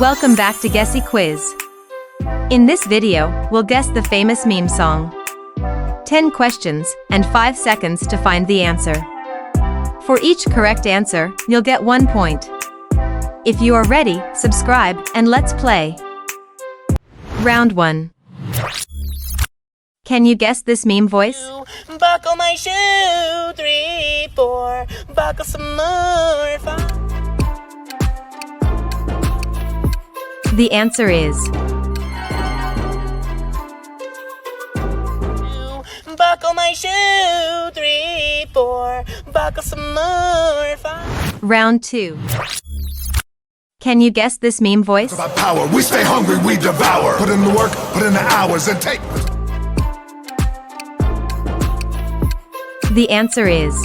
Welcome back to Guessy Quiz. In this video, we'll guess the famous meme song. 10 questions and 5 seconds to find the answer. For each correct answer, you'll get 1 point. If you are ready, subscribe and let's play. Round 1. Can you guess this meme voice? Buckle my shoe, 3, 4, buckle some more, 5. The answer is Buckle my shoe, 3, 4, buckle some more, 5. Round 2. Can you guess this meme voice? It's about power. We stay hungry, we devour. Put in the work, put in the hours, and take. The answer is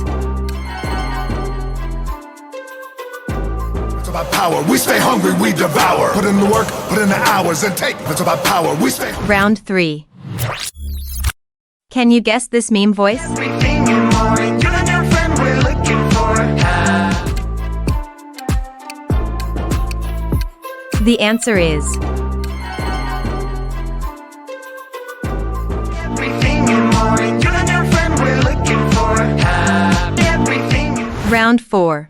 It's about power. We stay hungry, we devour. Put in the work, put in the hours, and take. It's about power. We stay. Round 3. Can you guess this meme voice? Everything and more, you and your friend we're looking for. The answer is Everything and more, you and your friend we're looking for. Everything. Round 4.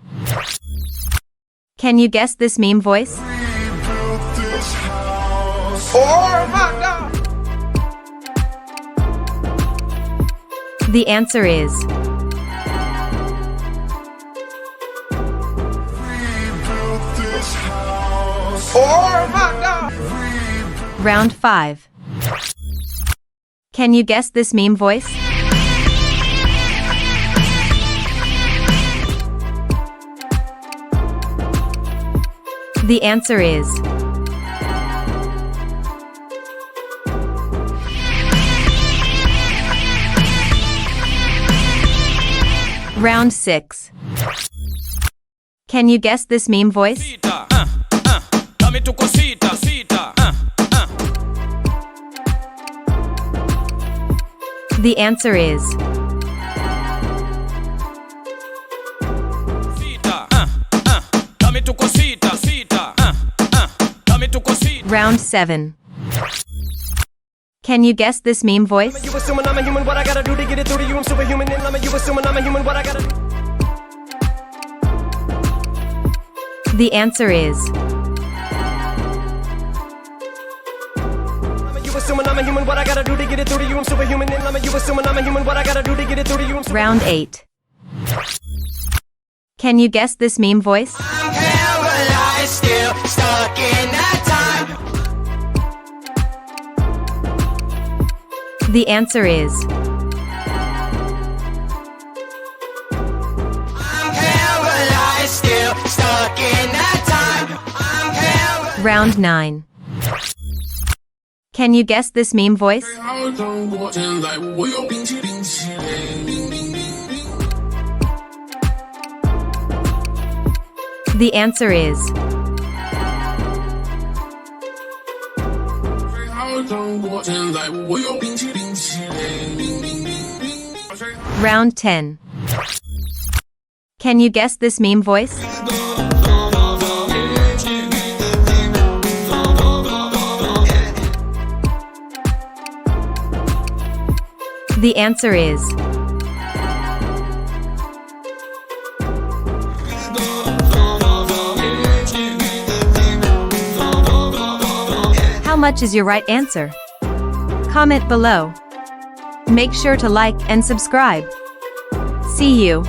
Can you guess this meme voice? Oh my God! The answer is Oh my God! Round 5. Can you guess this meme voice? The answer is Round 6. Can you guess this meme voice? The answer is Round 7. Can you guess this meme voice? You assuming I'm a human, what I gotta do to get it through to you? I'm superhuman, and you assuming I'm a human, what I gotta do? The answer is You assuming I'm a human, what I gotta do to get it through to you? I'm superhuman, and you assuming I'm a human, what I gotta do to get it through to you? Round 8. Can you guess this meme voice? I'm paralyzed, still stuck in that time. The answer is I'm paralyzed, still stuck in that time. I'm paralyzed. Round 9. Can you guess this meme voice? The answer is Round 10. Can you guess this meme voice? The answer is How much is your right answer? Comment below. Make sure to like and subscribe. See you.